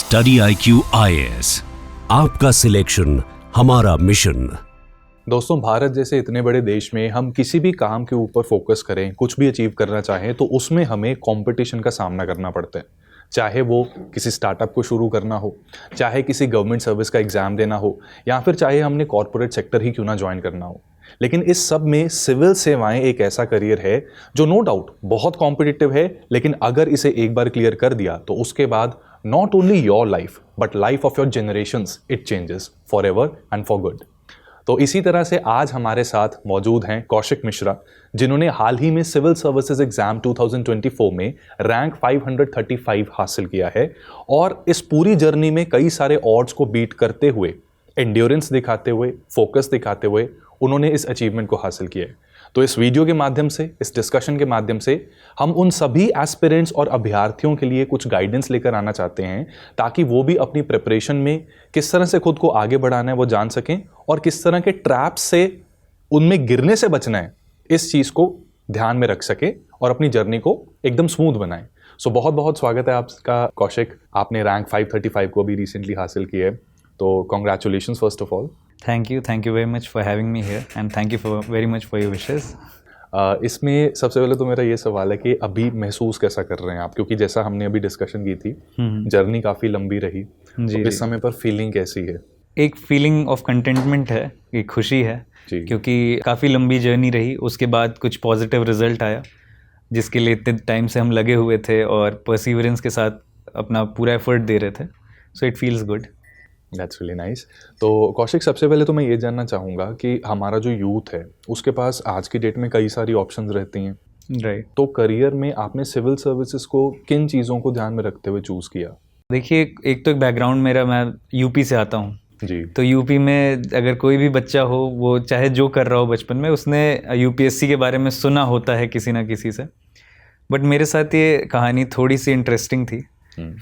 Study IQ IAS, आपका selection हमारा mission. दोस्तों, भारत जैसे इतने बड़े देश में हम किसी भी काम के ऊपर फोकस करें, कुछ भी अचीव करना चाहें तो उसमें हमें कंपटीशन का सामना करना पड़ता है। चाहे वो किसी स्टार्टअप को शुरू करना हो, चाहे किसी गवर्नमेंट सर्विस का एग्जाम देना हो, या फिर चाहे हमने कॉर्पोरेट सेक्टर ही क्यों ना ज्वाइन करना हो। लेकिन इस सब में सिविल सेवाएं एक ऐसा करियर है जो नो डाउट बहुत कॉम्पिटिटिव है, लेकिन अगर इसे एक बार क्लियर कर दिया तो उसके बाद not only your life but life of your generations it changes for ever and for good. तो इसी तरह से आज हमारे साथ मौजूद हैं कौशिक मिश्रा, जिन्होंने हाल ही में सिविल सर्विसेज एग्जाम 2024 में रैंक 535 हासिल किया है और इस पूरी जर्नी में कई सारे ऑड्स को बीट करते हुए, एंड्योरेंस दिखाते हुए, फोकस दिखाते हुए उन्होंने इस अचीवमेंट को हासिल किया है। तो इस वीडियो के माध्यम से, इस डिस्कशन के माध्यम से हम उन सभी एस्पिरेंट्स और अभ्यर्थियों के लिए कुछ गाइडेंस लेकर आना चाहते हैं ताकि वो भी अपनी प्रिपरेशन में किस तरह से खुद को आगे बढ़ाना है वो जान सकें और किस तरह के ट्रैप्स से उनमें गिरने से बचना है इस चीज़ को ध्यान में रख सके और अपनी जर्नी को एकदम स्मूथ बनाएं। सो बहुत बहुत स्वागत है आपका कौशिक। आपने रैंक 535 को अभी रिसेंटली हासिल किया है, तो congratulations first of all. Thank you very much for having me here and thank you very much for your wishes. इसमें सबसे पहले तो मेरा ये सवाल है कि अभी महसूस कैसा कर रहे हैं आप, क्योंकि जैसा हमने अभी डिस्कशन की थी जर्नी काफ़ी लंबी रही, तो इस समय पर फीलिंग कैसी है? एक फीलिंग ऑफ कंटेंटमेंट है, एक खुशी है क्योंकि काफ़ी लंबी जर्नी रही, उसके बाद कुछ पॉजिटिव रिजल्ट आया जिसके लिए इतने टाइम से हम लगे हुए थे और परसिवरेंस के साथ अपना पूरा एफर्ट दे रहे थे। So it feels good. That's really nice. तो कौशिक, सबसे पहले तो मैं ये जानना चाहूँगा कि हमारा जो यूथ है उसके पास आज की डेट में कई सारी ऑप्शंस रहती हैं, राइट। तो करियर में आपने सिविल सर्विसेज को किन चीज़ों को ध्यान में रखते हुए चूज़ किया? देखिए, एक तो एक बैकग्राउंड मेरा, मैं यूपी से आता हूँ जी। तो यूपी में अगर कोई भी बच्चा हो, वो चाहे जो कर रहा हो बचपन में, उसने यूपीएससी के बारे में सुना होता है किसी ना किसी से। बट मेरे साथ ये कहानी थोड़ी सी इंटरेस्टिंग थी।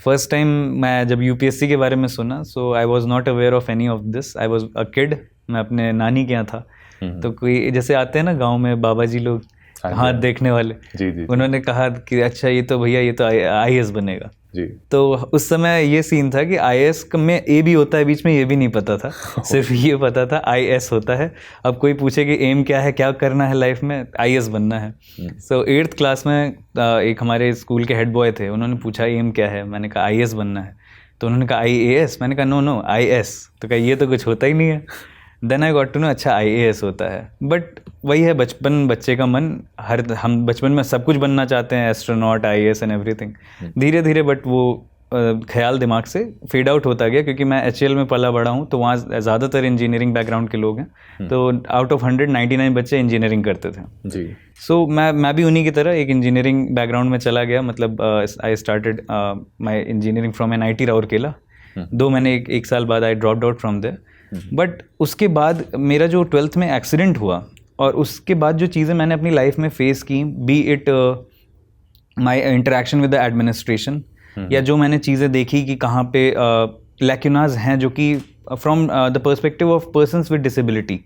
फर्स्ट टाइम मैं जब यूपीएससी के बारे में सुना, so I was not aware of any of this. I was a kid, मैं अपने नानी के यहाँ था। तो कोई जैसे आते हैं ना गांव में बाबा जी लोग हाथ देखने वाले, जी। उन्होंने कहा कि अच्छा ये तो भैया ये तो IAS बनेगा जी। तो उस समय ये सीन था कि IAS में A भी होता है बीच में, ये भी नहीं पता था। सिर्फ ये पता था IAS होता है। अब कोई पूछे कि एम क्या है, क्या करना है लाइफ में, IAS बनना है। सो 8th क्लास में एक हमारे स्कूल के हेड बॉय थे, उन्होंने पूछा एम क्या है, मैंने कहा IAS बनना है। तो उन्होंने कहा IAS, मैंने कहा नो IS। तो कहा ये तो कुछ होता ही नहीं है। Then I got to know अच्छा IAS होता है। बट वही है, बचपन, बच्चे का मन, हम बचपन में सब कुछ बनना चाहते हैं, एस्ट्रोनॉट, IAS एंड एवरीथिंग। धीरे धीरे बट वो ख्याल दिमाग से फेड आउट होता गया, क्योंकि मैं HL में पला बड़ा हूँ तो वहाँ ज़्यादातर इंजीनियरिंग बैकग्राउंड के लोग हैं। तो आउट ऑफ 199 बच्चे इंजीनियरिंग करते थे जी। सो मैं भी उन्हीं की तरह एक इंजीनियरिंग बैकग्राउंड में चला गया। मतलब I started my engineering from NIT Rourkela. दो मैंने एक साल बाद I dropped out from there. But उसके बाद मेरा जो 12th में एक्सीडेंट हुआ और उसके बाद जो चीज़ें मैंने अपनी लाइफ में फेस की, B it my interaction with the administration, या जो मैंने चीज़ें देखी कि कहाँ पे लैक्यूनाज हैं जो कि from the perspective of persons with disability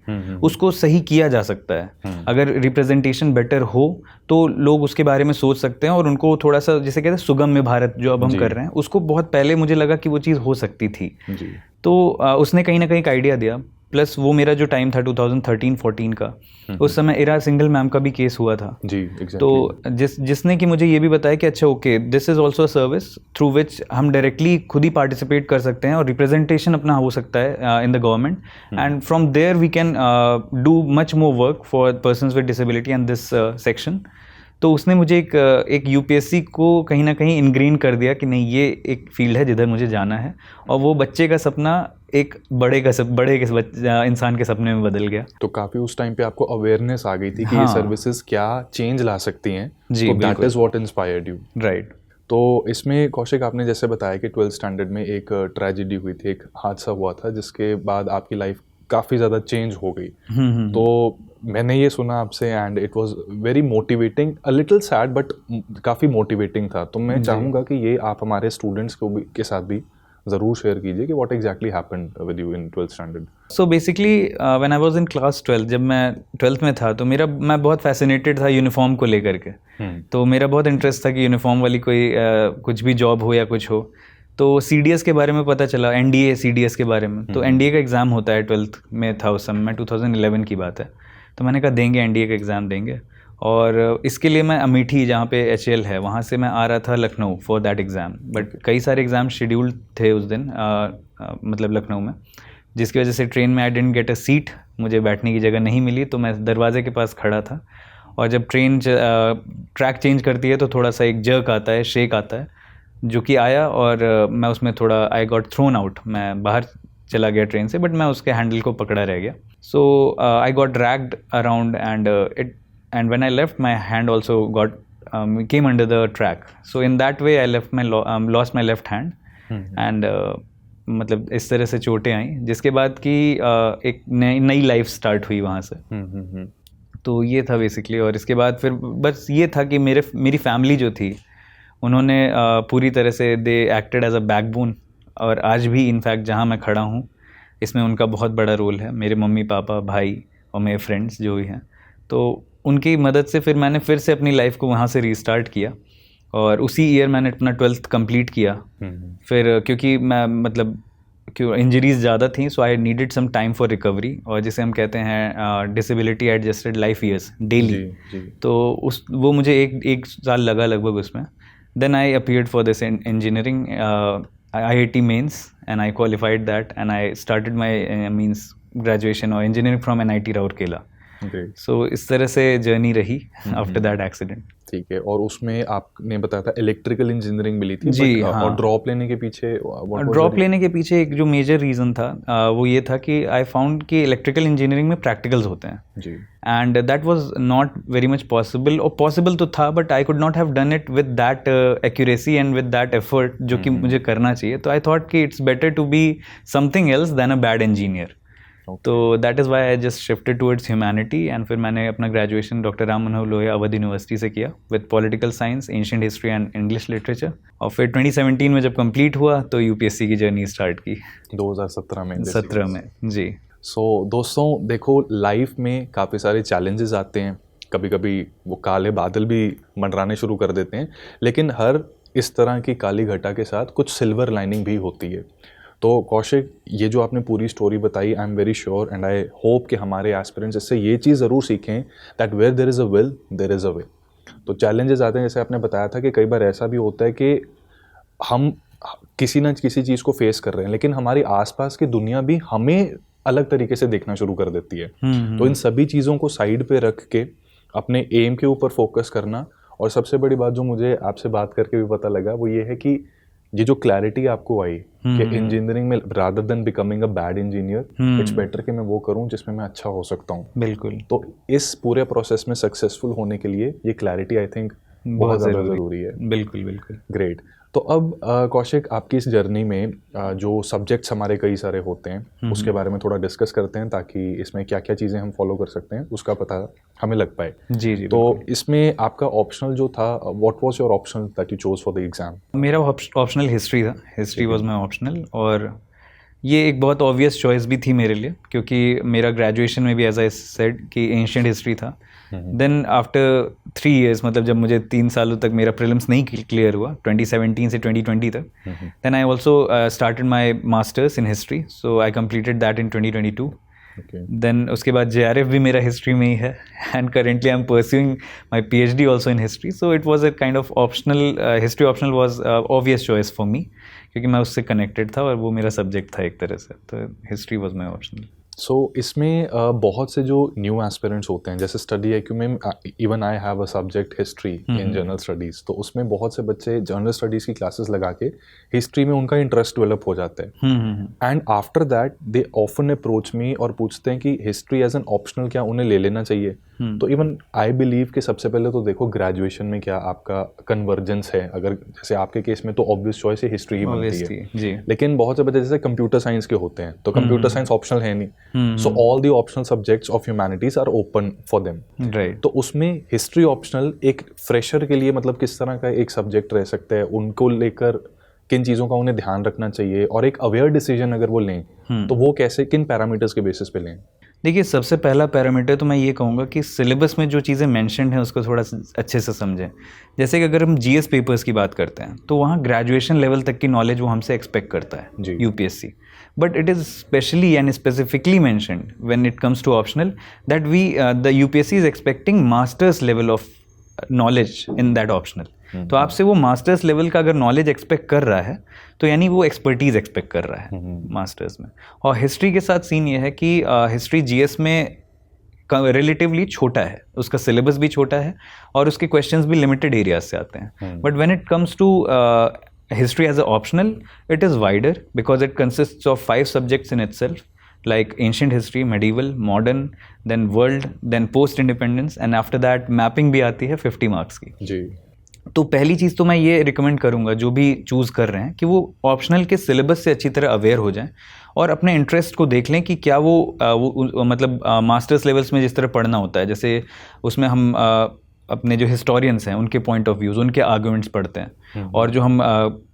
उसको सही किया जा सकता है। अगर रिप्रेजेंटेशन बेटर हो तो लोग उसके बारे में सोच सकते हैं और उनको थोड़ा सा, जिसे कहते हैं सुगम्य भारत जो अब हम कर रहे हैं, उसको बहुत पहले मुझे लगा कि वो चीज़ हो सकती थी जी। तो उसने कहीं ना कहीं एक आइडिया दिया। प्लस वो मेरा जो टाइम था 2013-14 का, उस समय इरा सिंघल मैम का भी केस हुआ था जी, exactly। तो जिसने कि मुझे ये भी बताया कि अच्छा okay, this is also a service through which हम डायरेक्टली खुद ही पार्टिसिपेट कर सकते हैं और रिप्रेजेंटेशन अपना हो सकता है in the government, and from there we can do much more work for persons with disability and this section. तो उसने मुझे एक UPSC को कहीं ना कहीं इनग्रेन कर दिया कि नहीं, ये एक फील्ड है जिधर मुझे जाना है। और वो बच्चे का सपना एक बड़े इंसान के सपने में बदल गया। तो काफ़ी उस टाइम पे आपको अवेयरनेस आ गई थी कि ये सर्विसेज क्या चेंज ला सकती हैं जी। तो that is what inspired you, right. तो इसमें कौशिक, आपने जैसे बताया कि 12th स्टैंडर्ड में एक ट्रेजेडी हुई थी, एक हादसा हुआ था जिसके बाद आपकी लाइफ काफ़ी ज़्यादा चेंज हो गई। तो मैंने ये सुना आपसे and it was very motivating, a little sad but काफ़ी मोटिवेटिंग था। तो मैं चाहूँगा कि ये आप हमारे स्टूडेंट्स के साथ भी ज़रूर शेयर कीजिए कि what exactly happened with you in 12th standard. So basically when I was in class 12, जब मैं 12th में था तो मैं बहुत फैसिनेटेड था यूनिफॉर्म को लेकर के। तो मेरा बहुत इंटरेस्ट था कि यूनिफॉर्म वाली कोई कुछ भी जॉब हो या कुछ हो। तो CDS के बारे में पता चला, NDA CDS के बारे में। तो NDA का एग्ज़ाम होता है, 12th में था उस समय, 2011 की बात है। तो मैंने कहा देंगे, NDA का एग्ज़ाम देंगे। और इसके लिए मैं अमेठी, जहाँ पे HL है, वहाँ से मैं आ रहा था Lucknow for that exam. But कई सारे एग्ज़ाम शेड्यूल्ड थे उस दिन, मतलब लखनऊ में, जिसकी वजह से ट्रेन में I didn't get a seat, मुझे बैठने की जगह नहीं मिली। तो मैं दरवाजे के पास खड़ा था, और जब ट्रेन ट्रैक चेंज करती है तो थोड़ा सा एक जर्क आता है, शेक आता है, जो कि आया, और मैं उसमें थोड़ा आई गॉट थ्रोन आउट, मैं बाहर चला गया ट्रेन से, बट मैं उसके हैंडल को पकड़ा रह गया। So I got dragged around and when I left, my hand also came under the track. So in that way I lost my left hand, and मतलब इस तरह से चोटें आई, जिसके बाद की एक नई लाइफ स्टार्ट हुई वहाँ से। तो ये था बेसिकली। और इसके बाद फिर बस ये था कि मेरी फैमिली जो थी, उन्होंने पूरी तरह से they acted as a backbone, और आज भी इनफैक्ट जहाँ मैं खड़ा हूँ इसमें उनका बहुत बड़ा रोल है। मेरे मम्मी पापा, भाई और मेरे फ्रेंड्स जो भी हैं, तो उनकी मदद से फिर मैंने फिर से अपनी लाइफ को वहाँ से रीस्टार्ट किया, और उसी ईयर मैंने अपना 12th कंप्लीट किया। फिर क्योंकि मैं मतलब इंजरीज ज़्यादा थी, so I needed some time for recovery, और जिसे हम कहते हैं disability adjusted life years, daily. तो वो मुझे एक साल लगा लगभग उसमें। Then I appeared for this engineering IIT mains, and I qualified that, and I started my means graduation और engineering from NIT Rourkela. So इस तरह से जर्नी रही आफ्टर दैट एक्सीडेंट। ठीक है। और उसमें आपने बताया था इलेक्ट्रिकल इंजीनियरिंग मिली थी जी, हाँ। और ड्रॉप लेने के पीछे एक जो मेजर रीज़न था वो ये था कि आई फाउंड कि इलेक्ट्रिकल इंजीनियरिंग में प्रैक्टिकल्स होते हैं जी, and that was not very much possible, और पॉसिबल तो था, but I could not have done it with that accuracy and with that effort जो कि मुझे करना चाहिए। तो आई थॉट कि it's better to be something else than a bad engineer. तो that is why I just shifted towards humanity, and फिर मैंने अपना graduation doctor Ram Manohar Lohia Awadh university से किया with political science, ancient history and English literature. और फिर 2017 में जब कंप्लीट हुआ तो UPSC की जर्नी स्टार्ट की 2017 में जी। सो दोस्तों देखो, लाइफ में काफ़ी सारे चैलेंजेस आते हैं, कभी कभी वो काले बादल भी मंडराने शुरू कर देते हैं, लेकिन हर इस तरह की काली घटा के साथ कुछ सिल्वर लाइनिंग भी होती है। तो कौशिक, ये जो आपने पूरी स्टोरी बताई, I am very sure and I hope कि हमारे एस्पिरेंट्स इससे ये चीज़ ज़रूर सीखें that where there is a will there is a way. तो चैलेंजेस आते हैं, जैसे आपने बताया था कि कई बार ऐसा भी होता है कि हम किसी न किसी चीज़ को फेस कर रहे हैं, लेकिन हमारी आसपास की दुनिया भी हमें अलग तरीके से देखना शुरू कर देती है। तो इन सभी चीज़ों को साइड पे रख के अपने एम के ऊपर फोकस करना। और सबसे बड़ी बात जो मुझे आपसे बात करके भी पता लगा वो ये है कि ये जो क्लैरिटी आपको आई कि इंजीनियरिंग में rather than becoming a bad engineer, it's better कि मैं वो करूं जिसमें मैं अच्छा हो सकता हूं। बिल्कुल। तो इस पूरे प्रोसेस में सक्सेसफुल होने के लिए ये क्लैरिटी आई थिंक बहुत ज़्यादा ज़रूरी है। बिल्कुल बिल्कुल। ग्रेट। तो अब कौशिक, आपकी इस जर्नी में जो सब्जेक्ट्स हमारे कई सारे होते हैं उसके बारे में थोड़ा डिस्कस करते हैं, ताकि इसमें क्या क्या चीज़ें हम फॉलो कर सकते हैं उसका पता हमें लग पाए। जी जी। तो इसमें आपका ऑप्शनल जो था, what was your optional that you chose for the exam? मेरा ऑप्शनल हिस्ट्री था, हिस्ट्री वाज माय ऑप्शनल, और ये एक बहुत ऑब्वियस चॉइस भी थी मेरे लिए, क्योंकि मेरा ग्रेजुएशन में भी एज आई सेड कि एंशिएंट हिस्ट्री था। देन आफ्टर 3 years, मतलब जब मुझे 3 सालों तक मेरा प्रीलिम्स नहीं क्लियर हुआ 2017 से 2020 तक, then I also started my masters in history, so I completed that in 2022। Then उसके बाद JRF भी मेरा हिस्ट्री में ही है, and currently I am pursuing my PhD also in history. So it was a kind of optional, history optional was obvious choice for me, क्योंकि मैं उससे कनेक्टेड था और वो मेरा सब्जेक्ट था एक तरह से, तो हिस्ट्री वॉज माई ऑप्शनल। सो इसमें बहुत से जो न्यू एस्पिरेंट्स होते हैं, जैसे स्टडी IQ में even I have a subject history in general studies, तो उसमें बहुत से बच्चे जनरल स्टडीज़ की क्लासेस लगा के हिस्ट्री में उनका इंटरेस्ट डेवलप हो जाता है, and after that they often approach me और पूछते हैं कि हिस्ट्री एज एन ऑप्शनल क्या उन्हें ले लेना चाहिए। तो इवन आई बिलीव कि सबसे पहले तो देखो ग्रेजुएशन में क्या आपका कन्वर्जेंस है, अगर जैसे आपके केस में तो ऑब्वियस चॉइस है, हिस्ट्री ही बनती है जी। लेकिन बहुत से बच्चे जैसे कंप्यूटर साइंस के होते हैं, तो कंप्यूटर साइंस ऑप्शनल है नहीं, so all the optional subjects of humanities are open for them, right. तो उसमें हिस्ट्री ऑप्शनल एक फ्रेशर के लिए मतलब किस तरह का एक सब्जेक्ट रह सकता है, उनको लेकर किन चीज़ों का उन्हें ध्यान रखना चाहिए, और एक अवेयर डिसीजन अगर वो लें तो वो कैसे, किन पैरामीटर्स के बेसिस पे लें? देखिए, सबसे पहला पैरामीटर तो मैं ये कहूँगा कि सिलेबस में जो चीज़ें मेंशन्ड हैं उसको थोड़ा अच्छे से समझें। जैसे कि अगर हम जीएस पेपर्स की बात करते हैं तो वहाँ ग्रेजुएशन लेवल तक की नॉलेज वो हमसे एक्सपेक्ट करता है UPSC, but it is specially and specifically mentioned when it comes to optional that the UPSC is expecting masters level of knowledge in that optional. तो आपसे वो मास्टर्स लेवल का अगर नॉलेज एक्सपेक्ट कर रहा है तो यानी वो एक्सपर्टीज एक्सपेक्ट कर रहा है मास्टर्स में। और हिस्ट्री के साथ सीन ये है कि हिस्ट्री जीएस में रिलेटिवली छोटा है, उसका सिलेबस भी छोटा है और उसके क्वेश्चंस भी लिमिटेड एरियाज से आते हैं। But when it comes to history as a optional, it is wider because it consists of 5 subjects in itself, like ancient history, medieval, modern, then world, then post independence, and after that mapping भी आती है 50 marks की जी। तो पहली चीज़ तो मैं ये recommend करूँगा जो भी चूज़ कर रहे हैं कि वो ऑप्शनल के सिलेबस से अच्छी तरह अवेयर हो जाएं और अपने इंटरेस्ट को देख लें कि क्या वो मतलब मास्टर्स लेवल्स में जिस तरह पढ़ना होता है, जैसे उसमें हम अपने जो हिस्टोरियंस हैं उनके पॉइंट ऑफ व्यूज़, उनके आर्ग्यूमेंट्स पढ़ते हैं और जो हम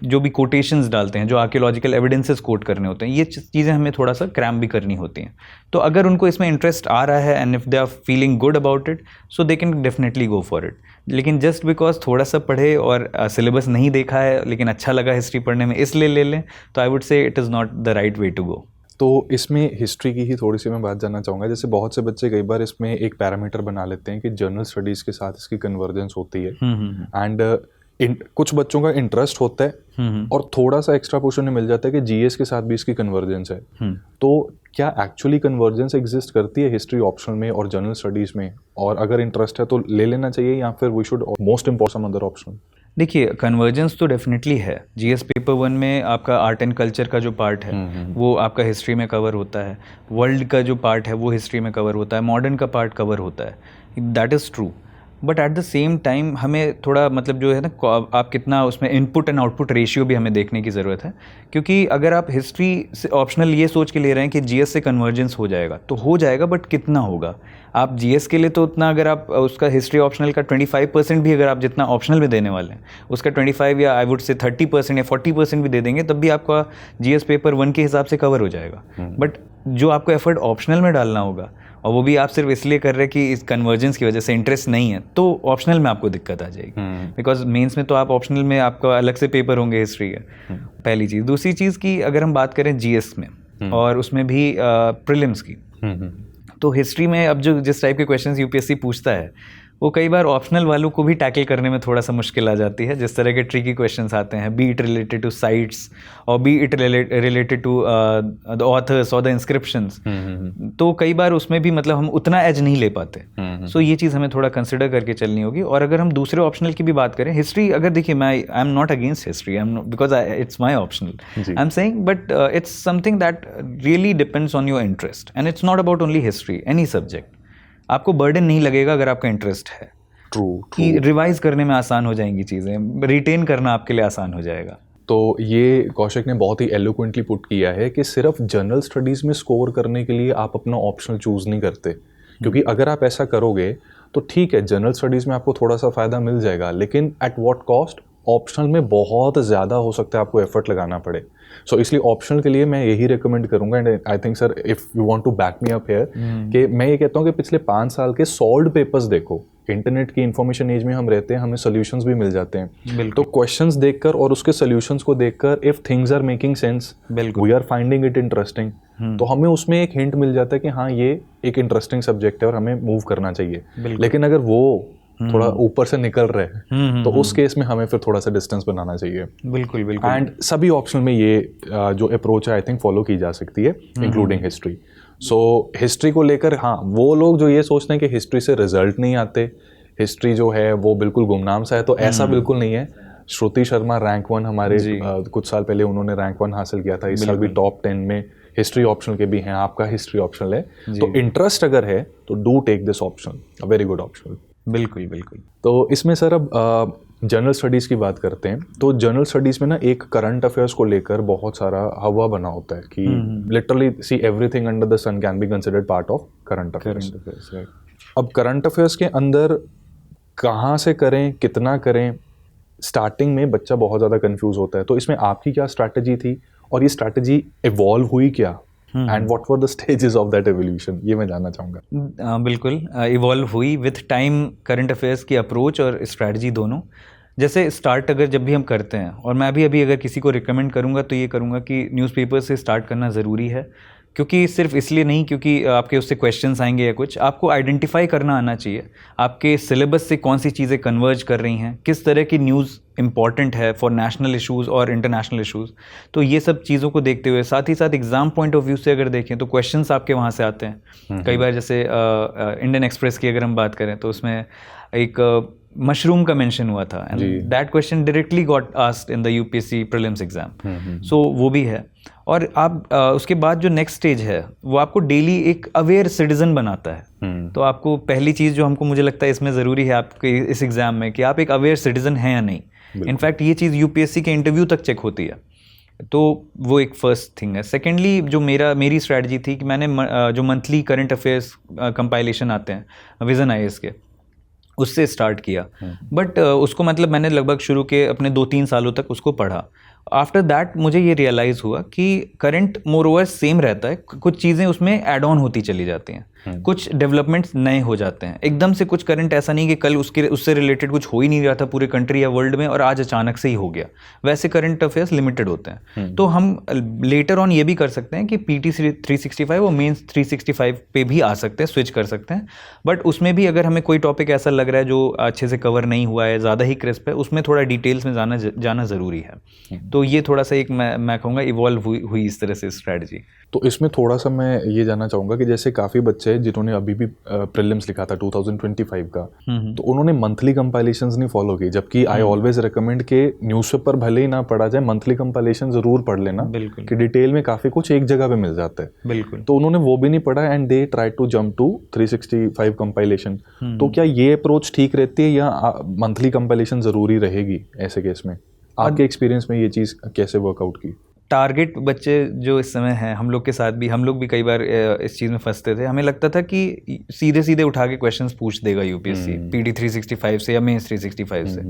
जो भी कोटेशंस डालते हैं, जो आर्कियोलॉजिकल एविडेंसेस कोट करने होते हैं, ये चीज़ें हमें थोड़ा सा क्रैम भी करनी होती हैं। तो अगर उनको इसमें इंटरेस्ट आ रहा है and if they are feeling good about it, so they can definitely go for it. लेकिन जस्ट बिकॉज थोड़ा सा पढ़े और सिलेबस नहीं देखा है लेकिन अच्छा लगा हिस्ट्री पढ़ने में इसलिए ले लें, तो I would say it is not the right way to go. तो इसमें हिस्ट्री की ही थोड़ी सी मैं बात जानना चाहूँगा। जैसे बहुत से बच्चे कई बार इसमें एक पैरामीटर बना लेते हैं कि जनरल स्टडीज़ के साथ इसकी कन्वर्जेंस होती है एंड कुछ बच्चों का इंटरेस्ट होता है और थोड़ा सा एक्स्ट्रा पोर्शन मिल जाता है कि जीएस के साथ भी इसकी कन्वर्जेंस है। तो क्या एक्चुअली कन्वर्जेंस एग्जिस्ट करती है हिस्ट्री ऑप्शनल में और जनरल स्टडीज़ में, और अगर इंटरेस्ट है तो ले लेना चाहिए या फिर we should most important other option? देखिए, कन्वर्जेंस तो डेफिनेटली है। जीएस पेपर 1 में आपका आर्ट एंड कल्चर का जो पार्ट है वो आपका हिस्ट्री में कवर होता है, वर्ल्ड का जो पार्ट है वो हिस्ट्री में कवर होता है, मॉडर्न का पार्ट कवर होता है, that is true. But at the same time हमें थोड़ा मतलब जो है ना, आप कितना उसमें इनपुट एंड आउटपुट रेशियो भी हमें देखने की ज़रूरत है। क्योंकि अगर आप हिस्ट्री से ऑप्शनल ये सोच के ले रहे हैं कि जीएस से कन्वर्जेंस हो जाएगा, तो हो जाएगा, बट कितना होगा? आप जीएस के लिए तो उतना, अगर आप उसका हिस्ट्री ऑप्शनल का 25% भी अगर आप जितना ऑप्शनल में देने वाले हैं उसका 25 या आई वुड से 30% या 40% भी दे देंगे, तब भी आपका जीएस पेपर 1 के हिसाब से कवर हो जाएगा। बट जो आपको एफर्ट ऑप्शनल में डालना होगा और वो भी आप सिर्फ इसलिए कर रहे हैं कि इस कन्वर्जेंस की वजह से इंटरेस्ट नहीं है, तो ऑप्शनल में आपको दिक्कत आ जाएगी। बिकॉज मेंस में तो आप ऑप्शनल में आपका अलग से पेपर होंगे हिस्ट्री के, पहली चीज़। दूसरी चीज़ की अगर हम बात करें जीएस में और उसमें भी प्रीलिम्स की, तो हिस्ट्री में अब जो जिस टाइप के क्वेश्चंस यूपीएससी पूछता है वो कई बार ऑप्शनल वालों को भी टैकल करने में थोड़ा सा मुश्किल आ जाती है। जिस तरह के ट्रिकी क्वेश्चंस आते हैं, be it related to sites और be it related to the authors और द इंस्क्रिप्शंस, तो कई बार उसमें भी मतलब हम उतना एज नहीं ले पाते। सो ये चीज़ हमें थोड़ा कंसिडर करके चलनी होगी। और अगर हम दूसरे ऑप्शनल की भी बात करें, हिस्ट्री, अगर देखिए, मैं I am not against history, because it's my optional, I am saying, but it's something that really depends on your interest and it's not about only history, any subject. आपको burden नहीं लगेगा अगर आपका interest है। True. कि revise करने में आसान हो जाएंगी चीज़ें, रिटेन करना आपके लिए आसान हो जाएगा। तो ये कौशिक ने बहुत ही एलोक्वेंटली पुट किया है कि सिर्फ जनरल स्टडीज़ में स्कोर करने के लिए आप अपना ऑप्शनल चूज़ नहीं करते, क्योंकि अगर आप ऐसा करोगे तो ठीक है, जनरल स्टडीज़ में आपको थोड़ा सा फ़ायदा मिल जाएगा, लेकिन एट व्हाट कॉस्ट? ऑप्शनल में बहुत ज़्यादा हो सकता है आपको एफर्ट लगाना पड़े। सो इसलिए ऑप्शनल के लिए मैं यही रिकमेंड करूंगा, and I think sir if you want to back me up here, कि मैं ये कहता हूँ कि पिछले 5 साल के सॉल्व्ड पेपर्स देखो। इंटरनेट की इन्फॉर्मेशन एज में हम रहते हैं, हमें सोल्यूशंस भी मिल जाते हैं। तो क्वेश्चंस देखकर और उसके सोल्यूशंस को देखकर, if things are making sense, we are finding it interesting, तो हमें उसमें एक हिंट मिल जाता है कि हाँ, ये एक इंटरेस्टिंग सब्जेक्ट है और हमें मूव करना चाहिए। लेकिन अगर वो थोड़ा ऊपर से निकल रहे हैं तो उस केस में हमें फिर थोड़ा सा डिस्टेंस बनाना चाहिए। बिल्कुल बिल्कुल। एंड सभी ऑप्शन में ये जो अप्रोच है आई थिंक फॉलो की जा सकती है, इंक्लूडिंग हिस्ट्री। सो हिस्ट्री को लेकर हाँ, वो लोग जो ये सोचते हैं कि हिस्ट्री से रिजल्ट नहीं आते, हिस्ट्री जो है वो बिल्कुल गुमनाम सा है, तो ऐसा बिल्कुल नहीं है। श्रुति शर्मा रैंक 1 हमारे कुछ साल पहले उन्होंने रैंक 1 हासिल किया था, इस साल भी टॉप 10 में हिस्ट्री ऑप्शनल के भी हैं। आपका हिस्ट्री ऑप्शनल है, तो इंटरेस्ट अगर है तो do take this option, a very good option. बिल्कुल बिल्कुल। तो इसमें सर अब जनरल स्टडीज़ की बात करते हैं। तो जनरल स्टडीज़ में ना एक करंट अफेयर्स को लेकर बहुत सारा हवा बना होता है कि literally see everything under the sun can be considered part of current affairs. अब करंट अफेयर्स के अंदर कहाँ से करें, कितना करें, स्टार्टिंग में बच्चा बहुत ज़्यादा कंफ्यूज होता है। तो इसमें आपकी क्या स्ट्रैटेजी थी और ये स्ट्रैटेजी इवॉल्व हुई क्या and what were the stages of that evolution, ये मैं जानना चाहूँगा। बिल्कुल इवॉल्व हुई विथ टाइम, करंट अफेयर्स की अप्रोच और स्ट्रैटेजी दोनों। जैसे स्टार्ट अगर जब भी हम करते हैं, और मैं भी अभी अगर किसी को रिकमेंड करूँगा तो ये करूँगा कि न्यूज़पेपर से स्टार्ट करना ज़रूरी है, क्योंकि सिर्फ इसलिए नहीं क्योंकि आपके उससे क्वेश्चंस आएंगे या कुछ, आपको आइडेंटिफाई करना आना चाहिए आपके सिलेबस से कौन सी चीज़ें कन्वर्ज कर रही हैं, किस तरह की न्यूज़ इंपॉर्टेंट है फॉर नेशनल इश्यूज़ और इंटरनेशनल इश्यूज़। तो ये सब चीज़ों को देखते हुए, साथ ही साथ एग्ज़ाम पॉइंट ऑफ व्यू से अगर देखें तो क्वेश्चंस आपके वहाँ से आते हैं। कई बार जैसे इंडियन एक्सप्रेस की अगर हम बात करें तो उसमें एक मशरूम का मेंशन हुआ था, and that question directly got asked in the UPSC prelims exam. So वो भी है। और आप उसके बाद जो नेक्स्ट स्टेज है वो आपको डेली एक अवेयर सिटीजन बनाता है। तो आपको पहली चीज़ जो हमको मुझे लगता है इसमें ज़रूरी है आपके इस एग्ज़ाम में, कि आप एक अवेयर सिटीजन हैं या नहीं। इनफैक्ट ये चीज़ यूपीएससी के इंटरव्यू तक चेक होती है, तो वो एक फर्स्ट थिंग है। सेकेंडली जो मेरी स्ट्रैटेजी थी कि मैंने जो मंथली करंट अफेयर्स कंपाइलेशन आते हैं विजन आईएएस के, उससे स्टार्ट किया। बट उसको मतलब मैंने लगभग शुरू के अपने 2-3 सालों तक उसको पढ़ा। आफ्टर दैट मुझे ये रियलाइज़ हुआ कि करंट मोर ओवर सेम रहता है, कुछ चीज़ें उसमें ऐड ऑन होती चली जाती हैं, कुछ डेवलपमेंट्स नए हो जाते हैं एकदम से। कुछ करंट ऐसा नहीं कि कल उससे रिलेटेड कुछ हो ही नहीं रहा था पूरे कंट्री या वर्ल्ड में और आज अचानक से ही हो गया, वैसे करंट अफेयर्स लिमिटेड होते हैं। तो हम लेटर ऑन ये भी कर सकते हैं कि पीटी 365 और मेंस 365 पे भी आ सकते हैं, स्विच कर सकते हैं। बट उसमें भी अगर हमें कोई टॉपिक ऐसा लग रहा है जो अच्छे से कवर नहीं हुआ है, ज़्यादा ही क्रिस्प है, उसमें थोड़ा डिटेल्स में जाना ज़रूरी है। तो ये थोड़ा सा एक मैं कहूँगा इवॉल्व हुई इस तरह से स्ट्रैटेजी। तो इसमें थोड़ा सा मैं ये जानना चाहूँगा कि जैसे काफ़ी बच्चे हैं जिन्होंने अभी भी प्रीलिम्स लिखा था 2025 का, तो उन्होंने मंथली कंपाइलेशंस नहीं फॉलो की, जबकि आई ऑलवेज रिकमेंड के न्यूज़पेपर भले ही ना पढ़ा जाए, मंथली कंपाइलेशन ज़रूर पढ़ लेना, बिल्कुल, कि डिटेल में काफ़ी कुछ एक जगह पे मिल जाता है। बिल्कुल। तो उन्होंने वो भी नहीं पढ़ा and they try to jump to 365 compilation. तो क्या ये अप्रोच ठीक रहती है या मंथली कंपाइलेशन ज़रूरी रहेगी ऐसे केस में? आपके एक्सपीरियंस में ये चीज़ कैसे वर्कआउट की? टारगेट बच्चे जो इस समय हैं, हम लोग के साथ भी, हम लोग भी कई बार इस चीज़ में फंसते थे। हमें लगता था कि सीधे सीधे उठा के क्वेश्चंस पूछ देगा यूपीएससी पीटी 365 से या मेंस 365 से।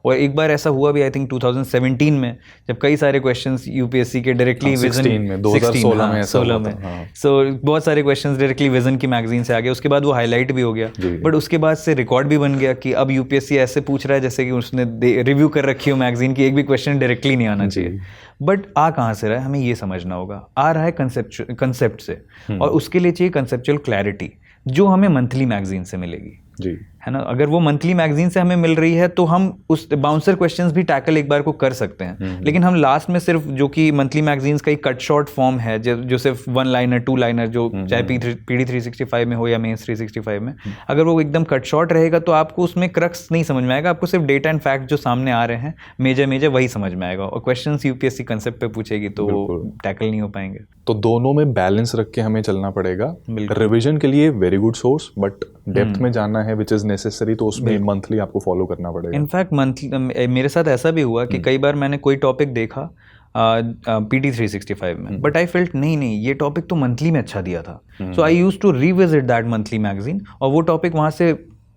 और एक बार ऐसा हुआ भी, आई थिंक 2017 में, जब कई सारे क्वेश्चंस यूपीएससी के डायरेक्टली विजन में 2016 में सो बहुत सारे क्वेश्चंस डायरेक्टली विजन की मैगजीन से आ गए। उसके बाद वो हाईलाइट भी हो गया, बट उसके बाद से रिकॉर्ड भी बन गया कि अब यूपीएससी ऐसे पूछ रहा है जैसे कि उसने रिव्यू कर रखी हो मैगजीन की, एक भी क्वेश्चन डायरेक्टली नहीं आना चाहिए। बट आ कहाँ से रहा है हमें ये समझना होगा। आ रहा है कंसेप्ट से, और उसके लिए चाहिए कंसेप्चुअल क्लैरिटी, जो हमें मंथली मैगजीन से मिलेगी, जी, है ना। अगर वो मंथली मैगजीन से हमें मिल रही है तो हम उस बाउंसर क्वेश्चंस भी टैकल एक बार को कर सकते हैं। लेकिन हम लास्ट में सिर्फ, जो कि मंथली मैगजीन्स का एक कट शॉर्ट फॉर्म है, जो सिर्फ 1 लाइनर 2 लाइनर, जो चाहे पीडी 365 में हो या मेंस 365 में, अगर वो एकदम कट शॉर्ट रहेगा तो आपको उसमें क्रक्स नहीं समझ में आएगा। आपको सिर्फ डेटा एंड फैक्ट जो सामने आ रहे हैं मेजर वही समझ में आएगा, और क्वेश्चंस यूपीएससी कंसेप्ट पे पूछेगी तो वो टैकल नहीं हो पाएंगे। तो दोनों में बैलेंस रख के हमें चलना पड़ेगा। रिवीजन के लिए very good source, but depth में जाना है विच इज नेसेसरी, तो उसमें मंथली आपको फॉलो करना पड़ेगा। इनफैक्ट मंथली मेरे साथ ऐसा भी हुआ कि कई बार मैंने कोई टॉपिक देखा पीटी 365 में, बट आई फेल्ट नहीं ये टॉपिक तो मंथली में अच्छा दिया था, so I used to revisit that monthly magazine, और वो टॉपिक वहाँ से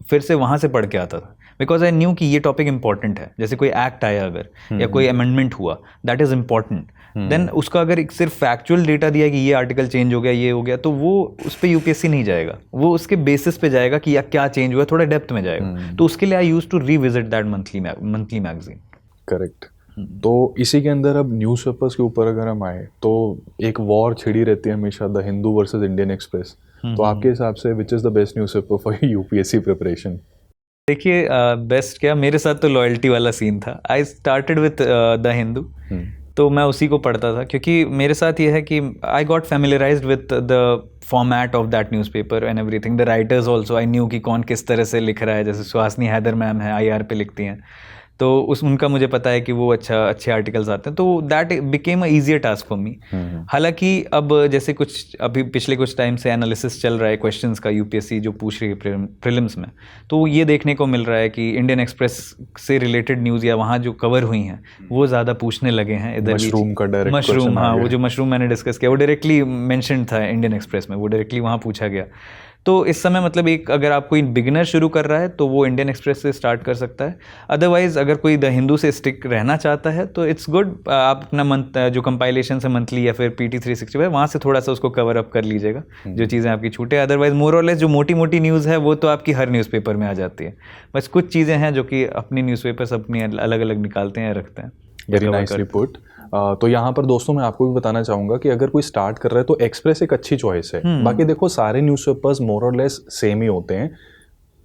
फिर से वहाँ से पढ़ के आता था, बिकॉज आई न्यू कि ये टॉपिक इंपॉर्टेंट है। जैसे कोई एक्ट आया अगर, या कोई अमेंडमेंट हुआ, दैट इज इंपॉर्टेंट। देन उसका अगर एक सिर्फ फैक्चुअल डेटा दिया कि ये आर्टिकल चेंज हो गया, ये हो गया, तो वो उस पर यूपीएससी नहीं जाएगा, वो उसके बेसिस पे जाएगा कि या क्या चेंज हुआ, थोड़ा डेप्थ में जाएगा। तो उसके लिए I use to revisit that monthly magazine. Correct. तो इसी के अंदर अब न्यूज़पेपर्स के ऊपर अगर हम आए तो एक वॉर छिड़ी रहती है हमेशा, the Hindu versus Indian express. तो आपके हिसाब से which is the best newspaper for UPSC preparation? देखिए बेस्ट क्या, मेरे साथ तो लॉयल्टी वाला सीन था। I started with the Hindu, तो मैं उसी को पढ़ता था, क्योंकि मेरे साथ ये है कि I got familiarized with the format of that newspaper and everything. The writers also I knew कि कौन किस तरह से लिख रहा है। जैसे सुहासनी हैदर मैम है, IR पे लिखती हैं, तो उनका मुझे पता है कि वो अच्छे आर्टिकल्स आते हैं, तो that became a easier task for me. हालांकि अब जैसे कुछ अभी पिछले कुछ टाइम से एनालिसिस चल रहा है क्वेश्चंस का, यूपीएससी जो पूछ रही है प्रीलिम्स में, तो ये देखने को मिल रहा है कि इंडियन एक्सप्रेस से रिलेटेड न्यूज़ या वहाँ जो कवर हुई हैं वो ज़्यादा पूछने लगे हैं। इधर मशरूम का डायरेक्ट मशरूम, हाँ, वो जो मशरूम मैंने डिस्कस किया वो डायरेक्टली मेंशन था इंडियन एक्सप्रेस में, वो डायरेक्टली वहाँ पूछा गया। तो इस समय मतलब एक अगर आप कोई बिगिनर शुरू कर रहा है तो वो इंडियन एक्सप्रेस से स्टार्ट कर सकता है। अदरवाइज अगर कोई द हिंदू से स्टिक रहना चाहता है तो इट्स गुड, आप अपना मंथ जो कंपाइलेशन है मंथली या फिर PT 365 वहाँ से थोड़ा सा उसको कवर अप कर लीजिएगा जो चीज़ें आपकी छूटे। अदरवाइज मोर और लेस जो मोटी मोटी न्यूज़ है वो तो आपकी हर न्यूज़पेपर में आ जाती है, बस कुछ चीज़ें हैं जो कि अपनी न्यूज़पेपर्स अपनी अलग अलग निकालते हैं, रखते हैं। Very nicely put. तो यहाँ पर दोस्तों मैं आपको भी बताना चाहूँगा कि अगर कोई स्टार्ट कर रहा है तो एक्सप्रेस एक अच्छी चॉइस है। बाकी देखो सारे न्यूज़पेपर्स मोर और लेस सेम ही होते हैं।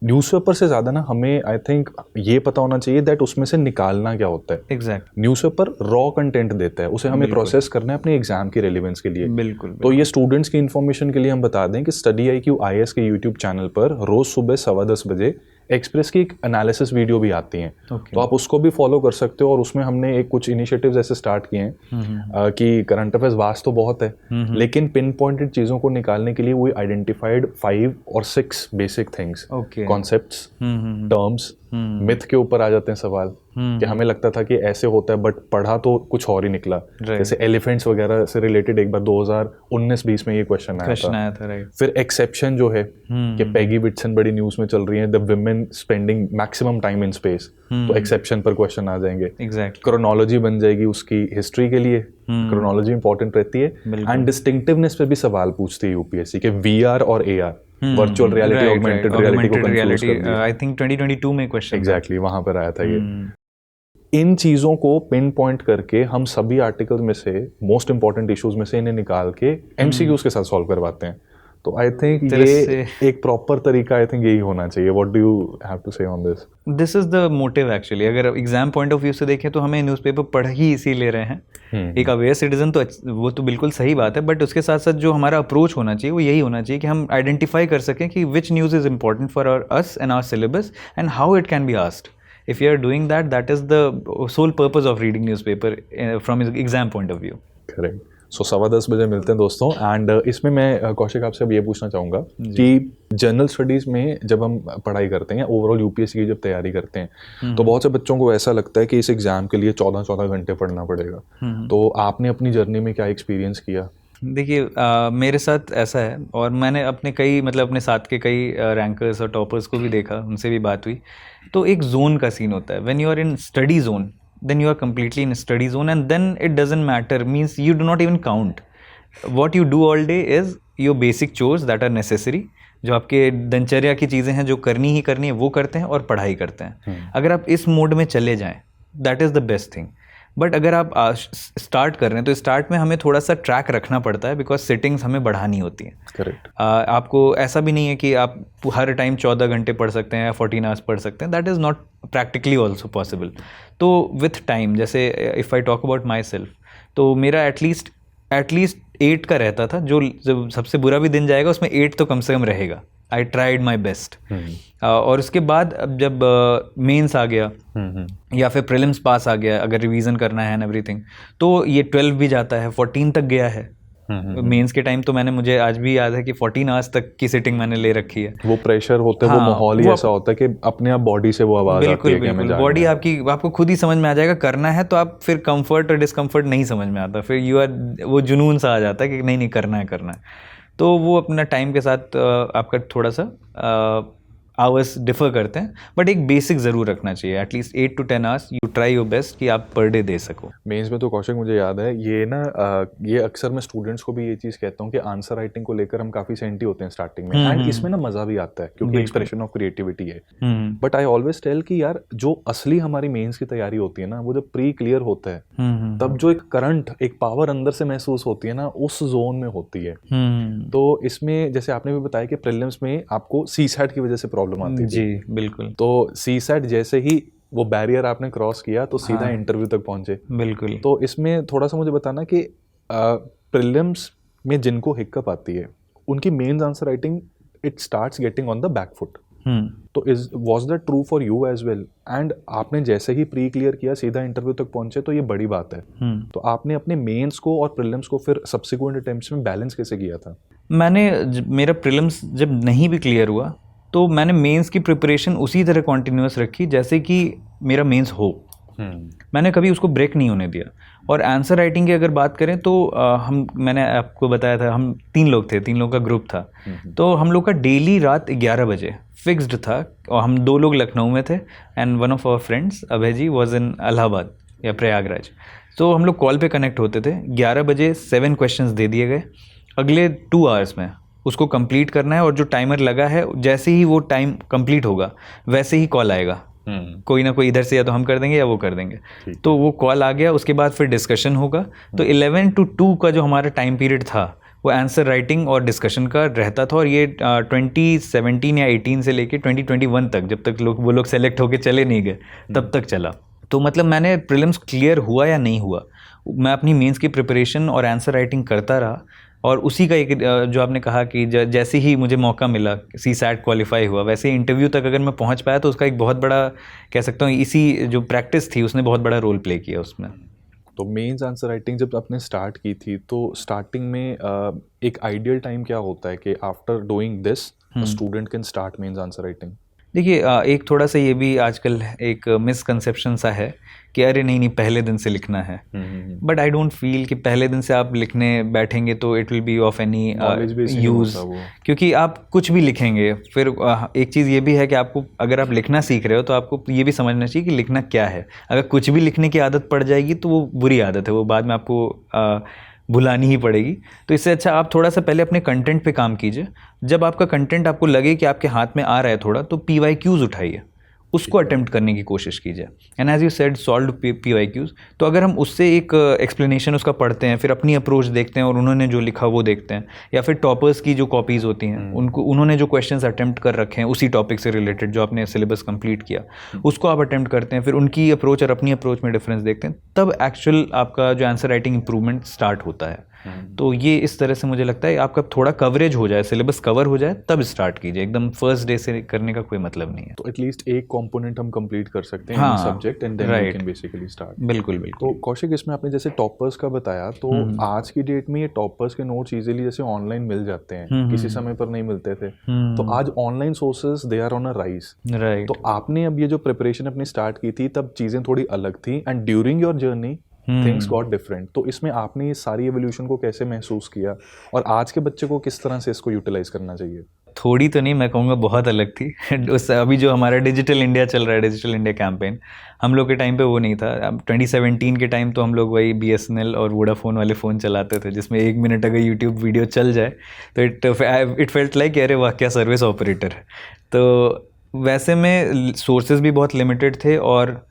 न्यूज़पेपर से ज़्यादा ना हमें आई थिंक ये पता होना चाहिए दैट उसमें से निकालना क्या होता है। एग्जैक्ट, न्यूज़पेपर रॉ कंटेंट देता है, उसे हमें प्रोसेस करना है अपने एग्जाम की रेलिवेंस के लिए। बिल्कुल। तो ये स्टूडेंट्स की इन्फॉर्मेशन के लिए हम बता दें कि स्टडी IQ IAS के यूट्यूब चैनल पर रोज़ सुबह 10:15 बजे एक्सप्रेस की एक एनालिसिस वीडियो भी आती हैं। तो आप उसको भी फॉलो कर सकते हो। और उसमें हमने एक कुछ इनिशिएटिव्स ऐसे स्टार्ट किए हैं कि करंट अफेयर्स वास्ट तो बहुत है, लेकिन पिन पॉइंटेड चीज़ों को निकालने के लिए वी आइडेंटिफाइड 5 और 6 basic things, concepts, terms. Myth के ऊपर आ जाते हैं सवाल कि हमें लगता था कि ऐसे होता है बट पढ़ा तो कुछ और ही निकला। जैसे एलिफेंट्स वगैरह से रिलेटेड एक बार 2019-20 में ये क्वेश्चन आया था। राइट। फिर एक्सेप्शन जो है कि पैगी विटसन बड़ी न्यूज़ में चल रही है, the women spending maximum time in space, तो एक्सेप्शन पर क्वेश्चन आ जाएंगे। एग्जैक्ट। क्रोनोलॉजी बन जाएगी उसकी हिस्ट्री के लिए, क्रोनोलॉजी इंपॉर्टेंट रहती है। एंड डिस्टिंक्टिवनेस पे भी सवाल पूछती है UPSC के VR और AR, virtual reality, augmented reality को कंफ्यूज कर दिया। आई थिंक 2022 में क्वेश्चन एग्जैक्टली वहां पर आया था ये। इन चीज़ों को पिन पॉइंट करके हम सभी आर्टिकल में से मोस्ट इंपॉर्टेंट इश्यूज में से इन्हें निकाल के MCQs के साथ सॉल्व करवाते हैं। तो आई थिंक ये एक प्रॉपर तरीका आई थिंक यही होना चाहिए। What do you have to say on this? This is the motive actually. अगर एग्जाम पॉइंट ऑफ व्यू से देखें तो हमें न्यूज़पेपर पढ़ ही इसी ले रहे हैं। एक अवेयर सिटीजन तो वो तो बिल्कुल सही बात है, बट उसके साथ साथ जो हमारा अप्रोच होना चाहिए वो यही होना चाहिए कि हम आइडेंटिफाई कर सकें कि which news is important for us and our syllabus and how it can be asked. If you are doing that, that is the sole purpose of reading newspaper from exam point of view. Correct. So 10:15 बजे मिलते हैं दोस्तों। And इसमें मैं कौशिक आपसे अब ये पूछना चाहूँगा कि जनरल स्टडीज़ में जब हम पढ़ाई करते हैं, ओवरऑल UPSC की जब तैयारी करते हैं, तो बहुत से बच्चों को ऐसा लगता है कि इस एग्ज़ाम के लिए 14 घंटे पढ़ना पड़ेगा। तो आपने अपनी जर्नी में क्या एक्सपीरियंस किया? देखिए मेरे साथ ऐसा है, और मैंने अपने कई मतलब अपने साथ के कई रैंकर्स और टॉपर्स को भी देखा, उनसे भी बात हुई। तो एक जोन का सीन होता है। When you are in study zone, then you are completely in study zone, and then it doesn't matter, means you do not even count. What you do all day is your basic chores that are necessary, जो आपके दिनचर्या की चीज़ें हैं जो करनी ही करनी है वो करते हैं और पढ़ाई करते हैं। अगर आप इस मोड में चले जाएं, that is the best thing. But अगर आप स्टार्ट कर रहे हैं तो स्टार्ट में हमें थोड़ा सा ट्रैक रखना पड़ता है, बिकॉज सेटिंग्स हमें बढ़ानी होती हैं। करेक्ट। आपको ऐसा भी नहीं है कि आप हर टाइम 14 घंटे पढ़ सकते हैं या 14 आवर्स पढ़ सकते हैं, that is not practically also possible. तो विथ टाइम, जैसे if I talk about my self, तो मेरा एटलीस्ट 8 का रहता था। जो जब सबसे बुरा भी दिन जाएगा उसमें 8 तो कम से कम रहेगा। I tried my best. और उसके बाद अब जब मेंस आ गया या फिर प्रीलिम्स पास आ गया, अगर रिवीजन करना है एंड एवरीथिंग, तो ये 12 भी जाता है, 14 तक गया है। मेंस के टाइम तो मुझे आज भी याद है कि 14 आवर्स तक की सिटिंग मैंने ले रखी है। वो प्रेशर होता है, वो माहौल ही ऐसा होता है कि अपने आप बॉडी से वो आवाज आती है कि हमें जाना है। बॉडी आपको खुद ही समझ में आ जाएगा करना है, तो आप फिर कंफर्ट और डिस्कम्फर्ट नहीं समझ में आता, फिर वो जुनून सा आ जाता है कि नहीं करना है। तो वो अपना टाइम के साथ आपका थोड़ा सा आवर्स डिफर करते हैं, बट एक बेसिक ज़रूर रखना चाहिए, at least 8 to 10 hours you try your best कि आप पर डे दे सको। मेंस में तो कौशिक मुझे याद है ये ना, ये अक्सर मैं स्टूडेंट्स को भी ये चीज़ कहता हूँ कि आंसर राइटिंग को लेकर हम काफ़ी सेंटी होते हैं स्टार्टिंग में, एंड इसमें ना मज़ा भी आता है क्योंकि एक्सप्रेशन ऑफ क्रिएटिविटी है। बट आई ऑलवेज टेल कि यार जो असली हमारी मेंस की तैयारी होती है ना, वो जब प्री क्लियर होता है तब जो एक करंट, एक पावर अंदर से महसूस होती है ना, उस जोन में होती है। तो इसमें जैसे आपने भी बताया कि प्रीलिम्स में आपको CSAT की वजह से प्रॉब्लम आती है। जी बिल्कुल। तो CSAT जैसे ही वो बैरियर आपने क्रॉस किया तो सीधा इंटरव्यू तक पहुंचे। बिल्कुल। तो इसमें थोड़ा सा मुझे बताना कि प्रीलिम्स में जिनको हिक्कप आती है उनकी mains answer writing it starts getting on the back foot. तो was that true for you as well? And आपने जैसे ही प्री क्लियर किया सीधा इंटरव्यू तक पहुंचे, तो ये बड़ी बात है। तो आपने अपने मेंस को और प्रीलिम्स को फिर सब्सिक्वेंट अटेम्प्ट्स में बैलेंस कैसे किया था? मेरा प्रीलिम्स जब नहीं भी क्लियर हुआ तो मैंने मेंस की प्रिपरेशन उसी तरह कॉन्टिन्यूस रखी जैसे कि मेरा मेंस हो। मैंने कभी उसको ब्रेक नहीं होने दिया। और आंसर राइटिंग की अगर बात करें तो मैंने आपको बताया था हम 3 लोग थे, 3 लोग का ग्रुप था। तो हम लोग का डेली रात 11 बजे फिक्स्ड था और हम 2 लोग लखनऊ में थे and one of our friends Abhay ji was in Allahabad या प्रयागराज। तो हम लोग कॉल पे कनेक्ट होते थे। 11 बजे 7 क्वेश्चंस दे दिए गए, अगले 2 आवर्स में उसको कंप्लीट करना है और जो टाइमर लगा है जैसे ही वो टाइम कंप्लीट होगा वैसे ही कॉल आएगा। कोई ना कोई इधर से या तो हम कर देंगे या वो कर देंगे। तो वो कॉल आ गया, उसके बाद फिर डिस्कशन होगा। तो 11 to 2 का जो हमारा टाइम पीरियड था वो आंसर राइटिंग और डिस्कशन का रहता था। और ये 2017 या 18 से लेके 2021 तक, जब तक वो लोग सेलेक्ट होके चले नहीं गए तब तक चला। तो मतलब मैंने प्रीलिम्स क्लियर हुआ या नहीं हुआ, मैं अपनी मेंस की प्रिपरेशन और आंसर राइटिंग करता रहा। और उसी का एक जो आपने कहा कि जैसे ही मुझे मौका मिला, CSAT क्वालिफाई हुआ, वैसे इंटरव्यू तक अगर मैं पहुंच पाया तो उसका एक बहुत बड़ा, कह सकता हूँ, इसी जो प्रैक्टिस थी उसने बहुत बड़ा रोल प्ले किया उसमें। तो मेंस आंसर राइटिंग जब आपने स्टार्ट की थी तो स्टार्टिंग में एक आइडियल टाइम क्या होता है कि after doing this student can start mains answer writing? देखिए, एक थोड़ा सा ये भी आजकल एक मिसकंसेप्शन सा है कि अरे नहीं पहले दिन से लिखना है। बट आई डोंट फील कि पहले दिन से आप लिखने बैठेंगे तो it will be of any use, क्योंकि आप कुछ भी लिखेंगे फिर एक चीज़ ये भी है कि आपको, अगर आप लिखना सीख रहे हो तो आपको ये भी समझना चाहिए कि लिखना क्या है। अगर कुछ भी लिखने की आदत पड़ जाएगी तो वो बुरी आदत है, वो बाद में आपको भुलानी ही पड़ेगी। तो इससे अच्छा आप थोड़ा सा पहले अपने कंटेंट पे काम कीजिए। जब आपका कंटेंट आपको लगे कि आपके हाथ में आ रहा है थोड़ा, तो PYQs उठाइए, उसको अटेम्प्ट करने की कोशिश कीजिए। And as you said solve PYQs, तो अगर हम उससे एक एक्सप्लेनेशन उसका पढ़ते हैं, फिर अपनी अप्रोच देखते हैं और उन्होंने जो लिखा वो देखते हैं, या फिर टॉपर्स की जो कॉपीज़ होती हैं उन्होंने जो क्वेश्चंस अटेम्प्ट कर रखे हैं उसी टॉपिक से रिलेटेड जो आपने सिलेबस कंप्लीट किया उसको आप अटेम्प्ट करते हैं, फिर उनकी अप्रोच और अपनी अप्रोच में डिफरेंस देखते हैं, तब एक्चुअल आपका जो आंसर राइटिंग इंप्रूवमेंट स्टार्ट होता है। तो ये इस तरह से मुझे लगता है आपका थोड़ा कवरेज हो जाए, सिलेबस कवर हो जाए, तब स्टार्ट कीजिए। एकदम फर्स्ट डे से करने का कोई मतलब नहीं है। तो एटलीस्ट एक कंपोनेंट हम कंप्लीट कर सकते हैं इन subject and then we can basically start. बिल्कुल बिल्कुल। तो कौशिक, इसमें आपने जैसे टॉपर्स का बताया, तो आज की डेट में ये टॉपर्स के नोट्स इजीली जैसे ऑनलाइन मिल जाते हैं, किसी समय पर नहीं मिलते थे, तो आज online sources they are on a rise. Right. तो आपने अब ये जो प्रिपरेशन अपनी स्टार्ट की थी तब चीजें थोड़ी अलग थी and during your journey things got different. तो इसमें आपने ये सारी एवोल्यूशन को कैसे महसूस किया और आज के बच्चे को किस तरह से इसको यूटिलाइज करना चाहिए? थोड़ी तो नहीं, मैं कहूँगा बहुत अलग थी। उस अभी जो हमारा डिजिटल इंडिया चल रहा है, डिजिटल इंडिया कैंपेन, हम लोग के टाइम पे वो नहीं था। अब 2017 के टाइम तो हम लोग वही BSNL और वोडाफोन वाले फ़ोन चलाते थे, जिसमें 1 मिनट अगर यूट्यूब वीडियो चल जाए तो इट फेल्ट लाइक अरे वाह क्या सर्विस ऑपरेटर। तो वैसे में सोर्सेज भी बहुत लिमिटेड थे और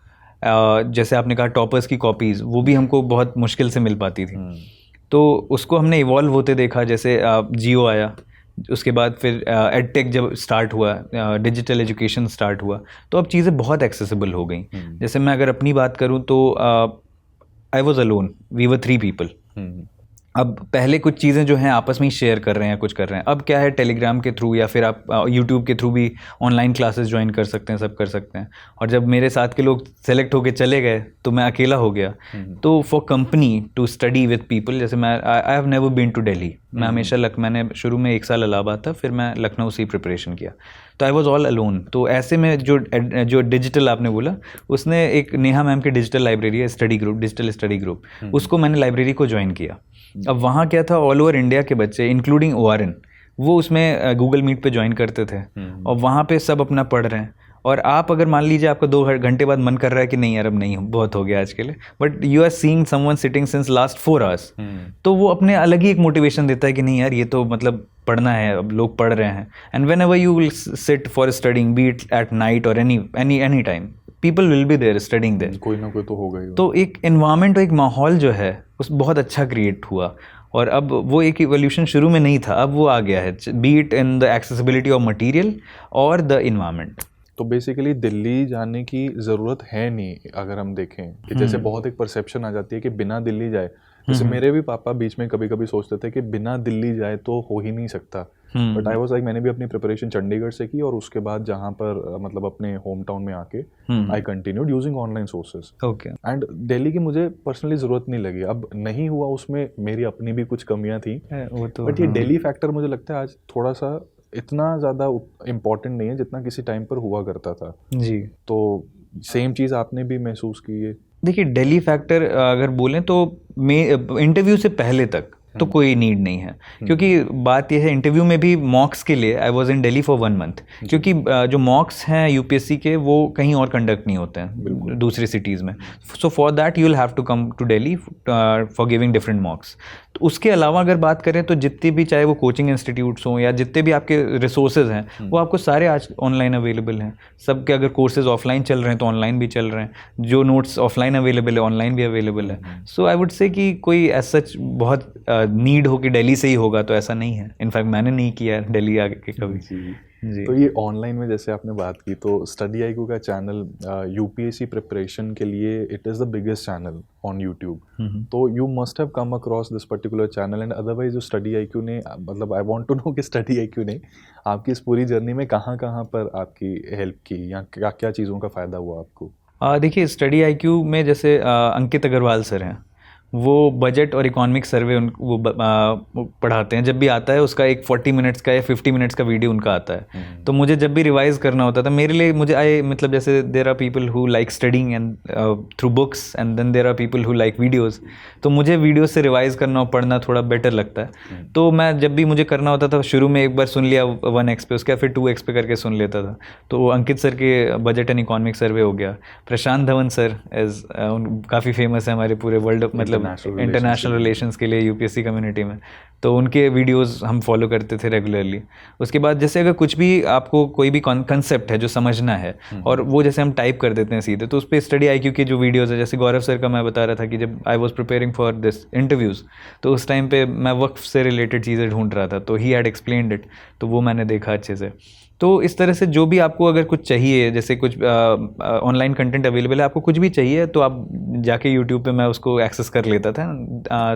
जैसे आपने कहा टॉपर्स की कॉपीज़ वो भी हमको बहुत मुश्किल से मिल पाती थी। तो उसको हमने इवॉल्व होते देखा, जैसे जियो आया, उसके बाद फिर एडटेक जब स्टार्ट हुआ, डिजिटल एजुकेशन स्टार्ट हुआ, तो अब चीज़ें बहुत एक्सेसिबल हो गई। जैसे मैं अगर अपनी बात करूँ तो I was alone, we were 3 people. अब पहले कुछ चीज़ें जो हैं आपस में ही शेयर कर रहे हैं, कुछ कर रहे हैं। अब क्या है, टेलीग्राम के थ्रू या फिर आप यूट्यूब के थ्रू भी ऑनलाइन क्लासेस ज्वाइन कर सकते हैं, सब कर सकते हैं। और जब मेरे साथ के लोग सेलेक्ट होके चले गए तो मैं अकेला हो गया। तो for company to study with people, जैसे मैं I have never been to Delhi, मैं हमेशा मैंने शुरू में 1 साल इलाहाबाद था, फिर मैं लखनऊ से ही प्रिपरेशन किया, तो आई वॉज ऑल अलोन। तो ऐसे में जो डिजिटल आपने बोला, उसने एक नेहा मैम की डिजिटल लाइब्रेरी है, study group, digital study group, उसको मैंने लाइब्रेरी को ज्वाइन किया। अब वहाँ क्या था, ऑल ओवर इंडिया के बच्चे इंक्लूडिंग ORN वो उसमें गूगल मीट पे ज्वाइन करते थे और वहाँ पे सब अपना पढ़ रहे हैं। और आप अगर मान लीजिए आपका 2 घंटे बाद मन कर रहा है कि नहीं यार अब नहीं, बहुत हो गया आज के लिए, but you are seeing someone sitting since last 4 hours, तो वो अपने अलग ही एक मोटिवेशन देता है कि नहीं यार ये तो मतलब पढ़ना है, अब लोग पढ़ रहे हैं। And whenever you will sit for studying, be it at night और any time, people will be there studying there, कोई ना कोई तो होगा ही। तो एक एनवायरनमेंट, एक माहौल जो है उस बहुत अच्छा क्रिएट हुआ। और अब वो एक इवोल्यूशन शुरू में नहीं था, अब वो आ गया है, B it in the accessibility of material और द इन्वायरमेंट। तो बेसिकली दिल्ली जाने की ज़रूरत है नहीं, अगर हम देखें कि जैसे बहुत एक परसेप्शन आ जाती है कि बिना दिल्ली जाए, जैसे मेरे भी पापा बीच में कभी कभी सोचते थे कि बिना दिल्ली जाए तो हो ही नहीं सकता, बट आई वाज लाइक मैंने भी अपनी प्रिपरेशन चंडीगढ़ से की और उसके बाद जहाँ पर मतलब अपने होम टाउन में आके I continued using online sources. Okay. And Delhi की मुझे पर्सनली ज़रूरत नहीं लगी, अब नहीं हुआ, उसमें मेरी अपनी भी कुछ कमियाँ थी, बट ये दिल्ली फैक्टर मुझे लगता है आज थोड़ा सा इतना ज़्यादा इम्पॉर्टेंट नहीं है जितना किसी टाइम पर हुआ करता था। जी। तो सेम चीज़ आपने भी महसूस की है? देखिए दिल्ली फैक्टर अगर बोलें तो इंटरव्यू से पहले तक तो कोई नीड नहीं है, क्योंकि बात यह है इंटरव्यू में भी मॉक्स के लिए I was in Delhi for 1 month, क्योंकि जो मॉक्स हैं यूपीएससी के वो कहीं और कंडक्ट नहीं होते हैं दूसरी सिटीज़ में. So for that you will have to come to Delhi for giving different mocks. तो उसके अलावा अगर बात करें तो जितने भी चाहे वो कोचिंग इंस्टीट्यूट्स हों या जितने भी आपके रिसोर्सेज हैं वो आपको सारे आज ऑनलाइन अवेलेबल हैं. सबके अगर कोर्सेज ऑफलाइन चल रहे हैं तो ऑनलाइन भी चल रहे हैं, जो नोट्स ऑफलाइन अवेलेबल है ऑनलाइन भी अवेलेबल है. सो आई वुड से कि कोई एज सच बहुत नीड हो कि दिल्ली से ही होगा तो ऐसा नहीं है. इनफैक्ट मैंने नहीं किया है दिल्ली आगे के कभी. जी. तो ये ऑनलाइन में जैसे आपने बात की तो स्टडी आईक्यू का चैनल यूपीएससी प्रिपरेशन के लिए it is the biggest channel on YouTube. तो you must have come across this particular channel and otherwise जो स्टडी आईक्यू ने मतलब आई वांट टू नो कि स्टडी आईक्यू ने आपकी इस पूरी जर्नी में कहाँ कहाँ पर आपकी हेल्प की या क्या क्या चीज़ों का फ़ायदा हुआ आपको? देखिए स्टडी आईक्यू में जैसे अंकित अग्रवाल सर हैं, वो बजट और इकोनॉमिक सर्वे वो पढ़ाते हैं. जब भी आता है उसका एक 40 मिनट्स का या 50 मिनट्स का वीडियो उनका आता है. तो मुझे जब भी रिवाइज करना होता था मेरे लिए मुझे मतलब जैसे there are people who like studying and through books and then there are people who like videos. तो मुझे वीडियो से रिवाइज करना और पढ़ना थोड़ा बेटर लगता है. तो मैं जब भी मुझे करना होता था शुरू में एक बार सुन लिया 1x पे, उसके बाद फिर 2x पे करके सुन लेता था. तो अंकित सर के बजट एंड इकोनॉमिक सर्वे हो गया. प्रशांत धवन सर एज काफ़ी फेमस है हमारे पूरे वर्ल्ड मतलब इंटरनेशनल रिलेशंस के लिए यूपीएससी कम्युनिटी में. तो उनके वीडियोस हम फॉलो करते थे रेगुलरली. उसके बाद जैसे अगर कुछ भी आपको कोई भी कंसेप्ट है जो समझना है और वो जैसे हम टाइप कर देते हैं सीधे, तो उस पर स्टडी आईक्यू के जो वीडियोस है, जैसे गौरव सर का मैं बता रहा था कि जब I was preparing for this interviews तो उस टाइम पे मैं वक्फ से रिलेटेड चीज़ें ढूंढ रहा था, तो ही हैड एक्सप्लेन्ड इट, तो वो मैंने देखा अच्छे से. तो इस तरह से जो भी आपको अगर कुछ चाहिए, जैसे कुछ ऑनलाइन कंटेंट अवेलेबल है, आपको कुछ भी चाहिए तो आप जाके यूट्यूब पे मैं उसको एक्सेस कर लेता था.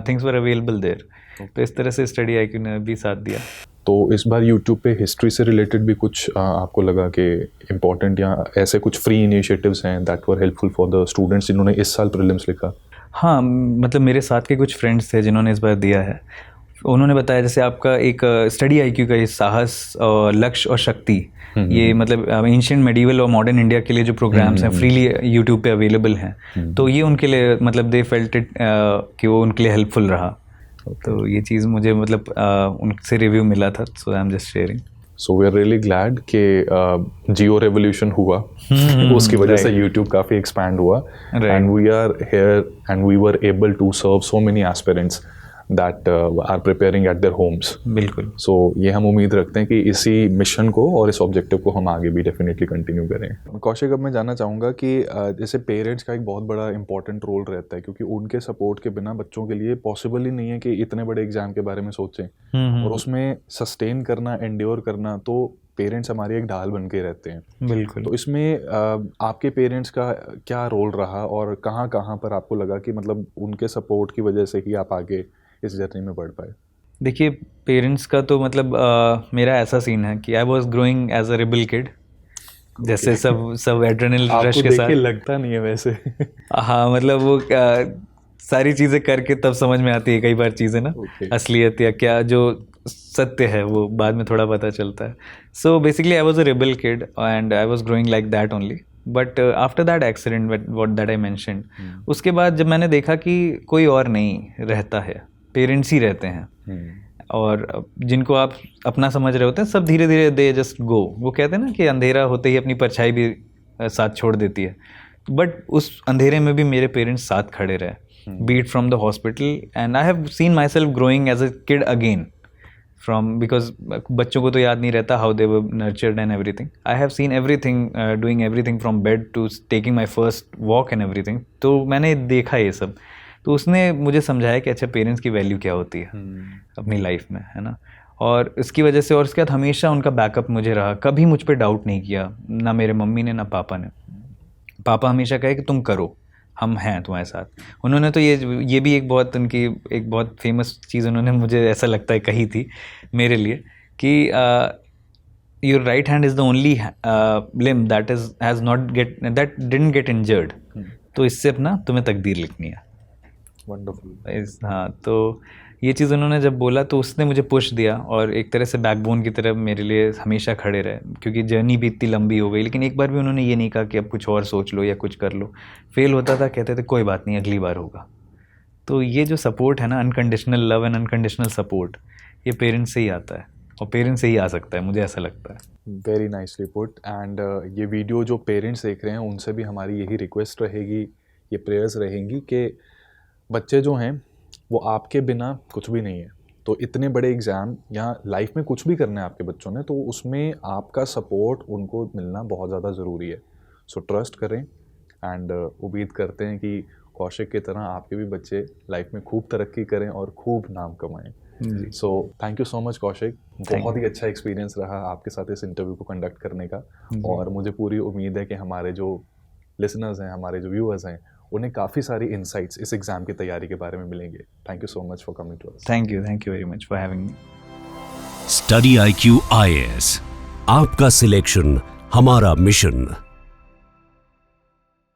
Things were available there. तो इस तरह से स्टडी आईक्यू ने भी साथ दिया. तो इस बार यूट्यूब पे हिस्ट्री से रिलेटेड भी कुछ आपको लगा कि इम्पोर्टेंट या ऐसे कुछ फ्री इनिशिएटिव्स हैं that were helpful for the students जिन्होंने इस साल प्रीलिम्स लिखा? हाँ, मतलब मेरे साथ के कुछ फ्रेंड्स थे जिन्होंने इस बार दिया है. उन्होंने बताया जैसे आपका एक स्टडी आईक्यू का ये साहस, लक्ष्य और शक्ति, ये मतलब एंशिएंट मेडिवल और मॉडर्न इंडिया के लिए जो प्रोग्राम्स हैं फ्रीली यूट्यूब पे अवेलेबल हैं. तो ये उनके लिए मतलब दे फेल्ट इट कि वो उनके लिए हेल्पफुल रहा. तो ये चीज़ मुझे मतलब उनसे रिव्यू मिला था, so I am just sharing. So we are really glad कि जियो रेवोल्यूशन हुआ, उसकी वजह से यूट्यूब काफ़ी एक्सपैंड हुआ and we are here and we were able to serve so many aspirants that are preparing at their homes. बिल्कुल. So ये हम उम्मीद रखते हैं कि इसी मिशन को और इस ऑब्जेक्टिव को हम आगे भी डेफिनेटली कंटिन्यू करें. कौशिक, अब मैं जानना चाहूँगा कि जैसे पेरेंट्स का एक बहुत बड़ा इंपॉर्टेंट रोल रहता है, क्योंकि उनके सपोर्ट के बिना बच्चों के लिए पॉसिबल ही नहीं है कि इतने बड़े एग्जाम के बारे में सोचें और उसमें सस्टेन करना, एंड्योर करना. तो पेरेंट्स हमारी एक ढाल बन के रहते हैं. बिल्कुल. तो इसमें आपके पेरेंट्स का क्या रोल रहा और कहाँ कहाँ पर आपको लगा कि मतलब उनके सपोर्ट की वजह से ही आप आगे इस जर्नी में बढ़ पाए? देखिए पेरेंट्स का तो मतलब मेरा ऐसा सीन है कि I was growing as a rebel kid. जैसे सब एड्रेनल रश के साथ. लगता नहीं है वैसे. हाँ, मतलब वो सारी चीज़ें करके तब समझ में आती है कई बार चीज़ें ना. असलियत या क्या जो सत्य है वो बाद में थोड़ा पता चलता है. So basically I was a rebel kid and I was growing like that only. But after that accident what that I mentioned, उसके बाद जब मैंने देखा कि कोई और नहीं रहता है, पेरेंट्स ही रहते हैं और जिनको आप अपना समझ रहे होते हैं, सब धीरे धीरे दे जस्ट गो. वो कहते हैं ना कि अंधेरा होते ही अपनी परछाई भी साथ छोड़ देती है. बट उस अंधेरे में भी मेरे पेरेंट्स साथ खड़े रहे, beat from the hospital, and I have seen myself growing as a kid again from, because बच्चों को तो याद नहीं रहता how they were nurtured and everything. I have seen everything, doing everything from bed to taking my first walk and everything. तो मैंने देखा ये सब. तो उसने मुझे समझाया कि अच्छा पेरेंट्स की वैल्यू क्या होती है अपनी लाइफ में, है ना. और इसकी वजह से और उसके बाद हमेशा उनका बैकअप मुझे रहा. कभी मुझ पे डाउट नहीं किया, ना मेरे मम्मी ने ना पापा ने. पापा हमेशा कहे कि तुम करो, हम हैं तुम्हारे साथ. उन्होंने तो ये भी एक बहुत फेमस चीज़ उन्होंने मुझे ऐसा लगता है कही थी मेरे लिए कि your right hand is the only limb that didn't get injured. तो इससे अपना तुम्हें तकदीर लिखनी है. वंडरफुल। हाँ, तो ये चीज़ उन्होंने जब बोला तो उसने मुझे पुश दिया और एक तरह से बैकबोन की तरह मेरे लिए हमेशा खड़े रहे, क्योंकि जर्नी भी इतनी लंबी हो गई, लेकिन एक बार भी उन्होंने ये नहीं कहा कि अब कुछ और सोच लो या कुछ कर लो। फेल होता था, कहते थे कोई बात नहीं, अगली बार होगा। तो ये जो सपोर्ट है ना, unconditional love and unconditional support, ये पेरेंट्स से ही आता है और पेरेंट्स से ही आ सकता है, मुझे ऐसा लगता है। Very nicely put. एंड ये वीडियो जो पेरेंट्स देख रहे हैं उनसे भी हमारी यही रिक्वेस्ट रहेगी, ये प्रेयर्स रहेंगी कि बच्चे जो हैं वो आपके बिना कुछ भी नहीं है। तो इतने बड़े एग्ज़ाम या लाइफ में कुछ भी करना है आपके बच्चों ने, तो उसमें आपका सपोर्ट उनको मिलना बहुत ज़्यादा ज़रूरी है। सो ट्रस्ट करें एंड उम्मीद करते हैं कि कौशिक की तरह आपके भी बच्चे लाइफ में खूब तरक्की करें और खूब नाम कमाएं। So thank you so much Kaushik, बहुत ही अच्छा एक्सपीरियंस रहा आपके साथ इस इंटरव्यू को कंडक्ट करने का। और मुझे पूरी उम्मीद है कि हमारे जो लिसनर्स हैं, हमारे जो व्यूअर्स हैं, उन्हें काफ़ी सारी इंसाइट्स इस एग्ज़ाम की तैयारी के बारे में मिलेंगे। Thank you so much for coming to us. Thank you very much for having me. Study IQ IAS, आपका सिलेक्शन हमारा मिशन।